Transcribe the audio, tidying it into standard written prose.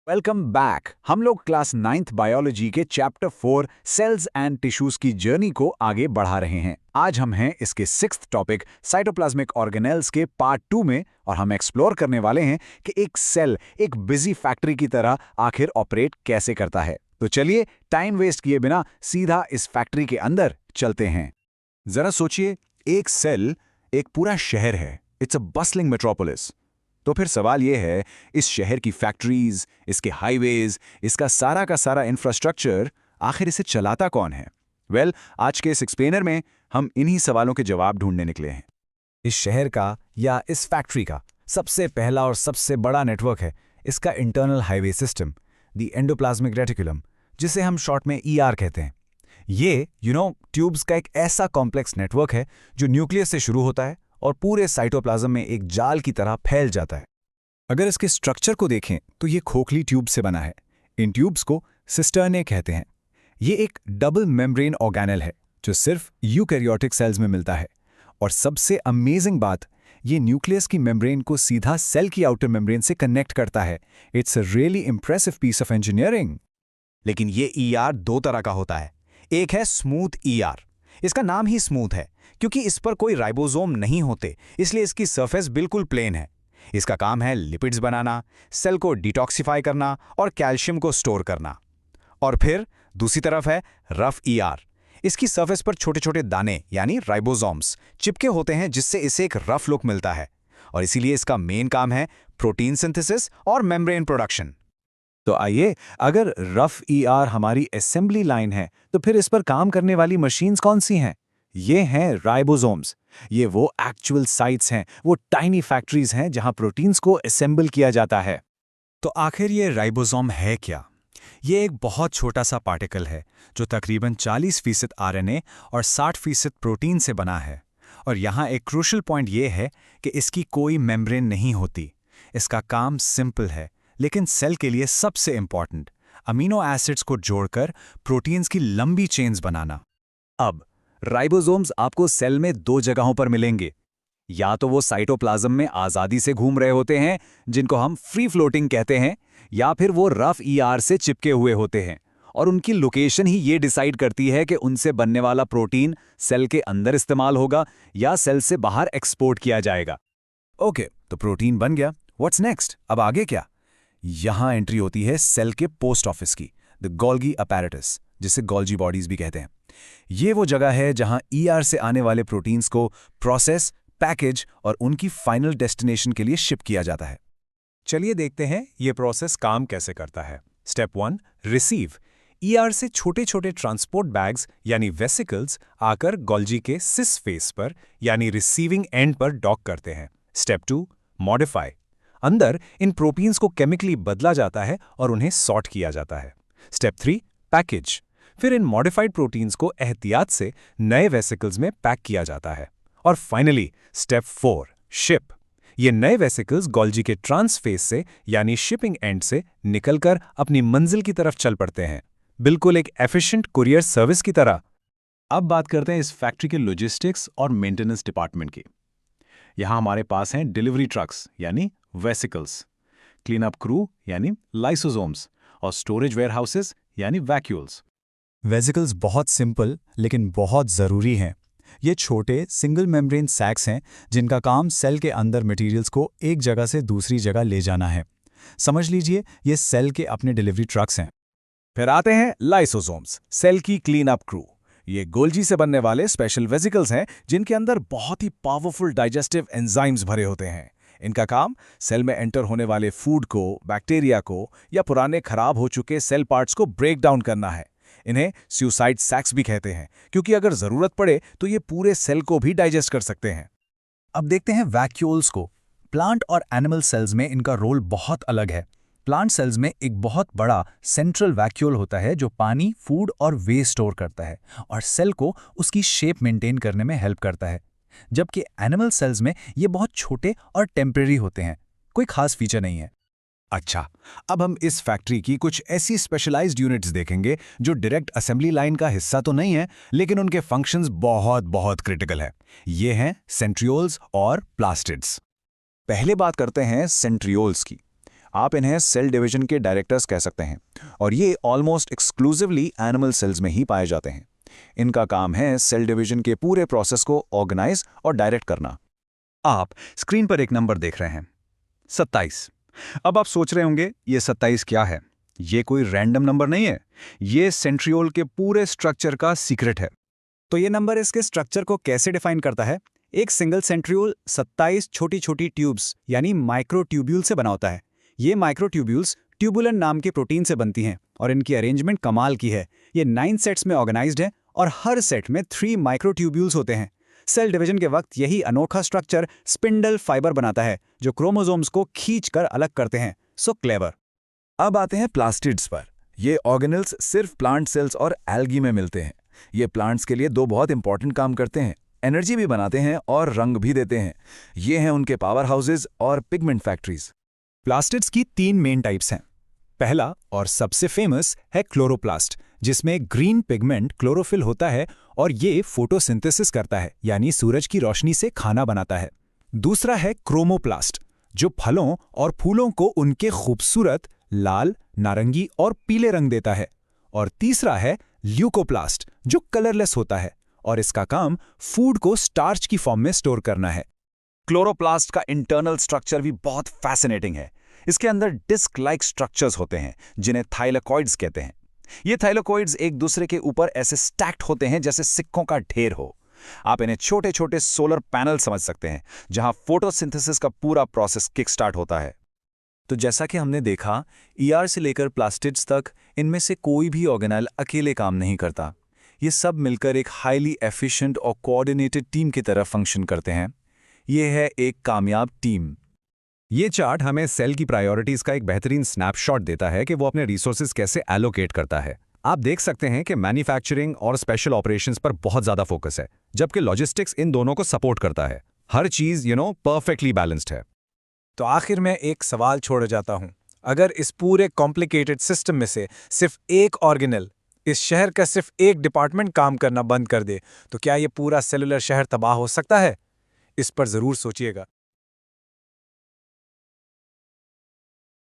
Welcome back. हम लोग class 9th biology के चैप्टर 4 सेल्स एंड टिश्यूज की जर्नी को आगे बढ़ा रहे हैं। आज हम हैं इसके 6th टॉपिक साइटोप्लाज्मिक ऑर्गेनेल्स के पार्ट 2 में और हम एक्सप्लोर करने वाले हैं कि एक सेल एक बिजी फैक्ट्री की तरह आखिर ऑपरेट कैसे करता है। तो चलिए टाइम वेस्ट किए बिना सीधा इस फैक्ट्री के अंदर चलते हैं। जरा सोचिए, एक सेल एक पूरा शहर है। It's a bustling metropolis. तो फिर सवाल यह है, इस शहर की फैक्ट्रीज, इसके हाईवेज, इसका सारा का सारा इंफ्रास्ट्रक्चर, आखिर इसे चलाता कौन है? आज के इस एक्सप्लेनर में हम इन्हीं सवालों के जवाब ढूंढने निकले हैं। इस शहर का या इस फैक्ट्री का सबसे पहला और सबसे बड़ा नेटवर्क है इसका internal highway system, the endoplasmic reticulum, जिसे हम शॉर्ट में ईआर कहते हैं। ये ट्यूब्स का एक ऐसा कॉम्प्लेक्स नेटवर्क है जो न्यूक्लियस से शुरू होता है और पूरे साइटोप्लाज्म में एक जाल की तरह फैल जाता है। अगर इसके स्ट्रक्चर को देखें तो ये खोखली ट्यूब से बना है। इन ट्यूब्स को सिस्टर्ने कहते हैं। ये एक डबल मेम्ब्रेन ऑर्गेनेल है जो सिर्फ यूकैरियोटिक सेल्स में मिलता है। और सबसे अमेजिंग बात, ये न्यूक्लियस की मेम्ब्रेन को सीधा सेल की आउटर मेम्ब्रेन से कनेक्ट करता है। It's a really impressive piece of engineering. लेकिन ये ईआर दो तरह का होता है। एक है स्मूथ ईआर। इसका नाम ही स्मूथ है क्योंकि इस पर कोई राइबोसोम नहीं होते, इसलिए इसकी सरफेस बिल्कुल प्लेन है। इसका काम है लिपिड्स बनाना, सेल को डिटॉक्सिफाई करना और कैल्शियम को स्टोर करना। और फिर दूसरी तरफ है रफ ईआर। इसकी सरफेस पर छोटे छोटे दाने यानी राइबोसोम्स चिपके होते हैं, जिससे इसे एक रफ लुक मिलता है। और इसीलिए इसका मेन काम है प्रोटीन सिंथेसिस और मेम्ब्रेन प्रोडक्शन। तो आइए, अगर रफ ईआर हमारी असेंबली लाइन है तो फिर इस पर काम करने वाली मशीन्स कौन सी हैं? ये हैं राइबोसोम्स। ये वो एक्चुअल साइट्स हैं, वो टाइनी फैक्ट्रीज हैं जहां प्रोटीन्स को असेंबल किया जाता है। तो आखिर ये राइबोसोम है क्या? ये एक बहुत छोटा सा पार्टिकल है जो तकरीबन 40% आरएनए और 60% प्रोटीन से बना है। और यहाँ एक क्रूशल पॉइंट ये है कि इसकी कोई मेम्ब्रेन नहीं होती। इसका काम सिंपल है, लेकिन सेल के लिए सबसे इंपॉर्टेंट, अमीनो एसिड्स को जोड़कर प्रोटीन्स की लंबी चेन्स बनाना। अब राइबोसोम्स आपको सेल में दो जगहों पर मिलेंगे। या तो वो साइटोप्लाज्म में आज़ादी से घूम रहे होते हैं, जिनको हम फ्री फ्लोटिंग कहते हैं, या फिर वो रफ ईआर से चिपके हुए होते हैं। और उनकी लोकेशन ही ये डिसाइड करती है कि उनसे बनने वाला प्रोटीन सेल के अंदर इस्तेमाल होगा या सेल से बाहर एक्सपोर्ट किया जाएगा। ओके, तो प्रोटीन बन गया, व्हाट्स नेक्स्ट? अब आगे क्या? यहां एंट्री होती है सेल के पोस्ट ऑफिस की, द गोल्गी अपैरेटस, जिसे गोल्जी बॉडीज भी कहते हैं। ये वो जगह है जहां ईआर से आने वाले प्रोटीन्स को प्रोसेस, पैकेज और उनकी फाइनल डेस्टिनेशन के लिए शिप किया जाता है। चलिए देखते हैं ये प्रोसेस काम कैसे करता है। Step 1, receive. ईआर से छोटे छोटे ट्रांसपोर्ट बैग्स यानी वेसिकल्स आकर गोल्जी के सिस फेस पर यानी रिसीविंग एंड पर डॉक करते हैं। Step 2, modify. अंदर इन प्रोटीन्स को केमिकली बदला जाता है और उन्हें सॉर्ट किया जाता है। Step 3, package. फिर इन मॉडिफाइड प्रोटीन्स को एहतियात से नए वेसिकल्स में पैक किया जाता है। और फाइनली स्टेप 4, शिप। ये नए वेसिकल्स गोल्जी के ट्रांसफेस से यानी शिपिंग एंड से निकलकर अपनी मंजिल की तरफ चल पड़ते हैं, बिल्कुल एक एफिशिएंट कुरियर सर्विस की तरह। अब बात करते हैं इस फैक्ट्री के लॉजिस्टिक्स और मेंटेनेंस डिपार्टमेंट की। यहां हमारे पास हैं डिलीवरी ट्रक्स यानी वेसिकल्स, क्लीन अप क्रू यानी लाइसोसोम्स और स्टोरेज वेयरहाउसेस यानी वैक्यूल्स। वेसिकल्स बहुत सिंपल लेकिन बहुत ज़रूरी हैं। ये छोटे सिंगल मेम्ब्रेन सैक्स हैं जिनका काम सेल के अंदर मटेरियल्स को एक जगह से दूसरी जगह ले जाना है। समझ लीजिए ये सेल के अपने डिलीवरी ट्रक्स हैं। फिर आते हैं लाइसोसोम्स, सेल की क्लीन अप क्रू। ये गोल्जी से बनने वाले स्पेशल वेसिकल्स हैं जिनके अंदर बहुत ही पावरफुल डाइजेस्टिव एंजाइम्स भरे होते हैं। इनका काम सेल में एंटर होने वाले फूड को, बैक्टीरिया को या पुराने खराब हो चुके सेल पार्ट्स को ब्रेक डाउन करना है। इन्हें सुसाइड सैक्स भी कहते हैं क्योंकि अगर जरूरत पड़े तो ये पूरे सेल को भी डाइजेस्ट कर सकते हैं। अब देखते हैं वैक्यूल्स को। प्लांट और एनिमल सेल्स में इनका रोल बहुत अलग है। प्लांट सेल्स में एक बहुत बड़ा सेंट्रल वैक्यूल होता है जो पानी, फूड और वेस्ट स्टोर करता है और सेल को उसकी शेप मेंटेन करने में हेल्प करता है। जबकि एनिमल सेल्स में ये बहुत छोटे और टेम्परेरी होते हैं, कोई खास फीचर नहीं है। अच्छा, अब हम इस फैक्ट्री की कुछ ऐसी स्पेशलाइज्ड यूनिट्स देखेंगे जो डायरेक्ट असेंबली लाइन का हिस्सा तो नहीं है, लेकिन उनके फंक्शंस बहुत बहुत क्रिटिकल है। ये हैं सेंट्रियोल्स और प्लास्टिड्स। पहले बात करते हैं सेंट्रियोल्स की। आप इन्हें सेल डिवीजन के डायरेक्टर्स कह सकते हैं और ये ऑलमोस्ट एक्सक्लूसिवली एनिमल सेल्स में ही पाए जाते हैं। इनका काम है सेल डिवीजन के पूरे प्रोसेस को ऑर्गेनाइज और डायरेक्ट करना। आप स्क्रीन पर एक नंबर देख रहे हैं, 27। अब आप सोच रहे होंगे ये 27 क्या है? ये कोई रैंडम नंबर नहीं है, ये सेंट्रियोल के पूरे स्ट्रक्चर का सीक्रेट है। तो ये नंबर इसके स्ट्रक्चर को कैसे डिफाइन करता है? एक सिंगल सेंट्रियोल 27 छोटी छोटी ट्यूब्स यानी माइक्रोट्यूब्यूल से बना होता है। ये माइक्रोट्यूब्यूल्स ट्यूबुलन नाम के प्रोटीन से बनती हैं और इनकी अरेंजमेंट कमाल की है। ये 9 सेट्स में ऑर्गेनाइज्ड है और हर सेट में 3 माइक्रोट्यूब्यूल्स होते हैं। सेल डिवीजन के वक्त यही अनोखा स्ट्रक्चर स्पिंडल फाइबर बनाता है जो क्रोमोसोम्स को खींचकर अलग करते हैं। सो क्लेवर। अब आते हैं प्लास्टिड्स पर। ये ऑर्गेनल्स सिर्फ प्लांट सेल्स और एल्गी में मिलते हैं। ये प्लांट्स के लिए 2 बहुत इंपॉर्टेंट काम करते हैं, एनर्जी भी बनाते हैं और रंग भी देते हैं। ये हैं उनके पावर हाउसेज और पिगमेंट फैक्ट्रीज। प्लास्टिड्स की 3 मेन टाइप्स हैं। पहला और सबसे फेमस है क्लोरोप्लास्ट, जिसमें ग्रीन पिगमेंट क्लोरोफिल होता है और ये फोटोसिंथेसिस करता है, यानी सूरज की रोशनी से खाना बनाता है। दूसरा है क्रोमोप्लास्ट, जो फलों और फूलों को उनके खूबसूरत लाल, नारंगी और पीले रंग देता है। और तीसरा है ल्यूकोप्लास्ट, जो कलरलेस होता है और इसका काम फूड को स्टार्च की फॉर्म में स्टोर करना है। क्लोरोप्लास्ट का इंटरनल स्ट्रक्चर भी बहुत फैसिनेटिंग है। इसके अंदर डिस्क लाइक स्ट्रक्चर्स होते हैं जिन्हें थाइलेकॉइड्स कहते हैं। ये थाइलेकॉइड्स एक दूसरे के ऊपर ऐसे स्टैक्ड होते हैं जैसे सिक्कों का ढेर हो। आप इन्हें छोटे छोटे सोलर पैनल समझ सकते हैं जहां फोटोसिंथेसिस का पूरा प्रोसेस किक स्टार्ट होता है। तो जैसा कि हमने देखा, ईआर से लेकर प्लास्टिड्स तक इनमें से कोई भी ऑर्गेनेल अकेले काम नहीं करता। ये सब मिलकर एक हाईली एफिशिएंट और कोऑर्डिनेटेड टीम की तरह फंक्शन करते हैं। ये है एक कामयाब टीम। ये चार्ट हमें सेल की प्रायोरिटीज का एक बेहतरीन स्नैपशॉट देता है कि वो अपने रिसोर्सेज कैसे एलोकेट करता है। आप देख सकते हैं कि मैन्युफैक्चरिंग और स्पेशल ऑपरेशंस पर बहुत ज्यादा फोकस है, जबकि लॉजिस्टिक्स इन दोनों को सपोर्ट करता है। हर चीज परफेक्टली बैलेंस्ड है। तो आखिर में एक सवाल छोड़ जाता हूं, अगर इस पूरे कॉम्प्लिकेटेड सिस्टम में से सिर्फ एक ऑर्गेनेल, इस शहर का सिर्फ एक डिपार्टमेंट काम करना बंद कर दे, तो क्या ये पूरा सेलुलर शहर तबाह हो सकता है? इस पर जरूर सोचिएगा।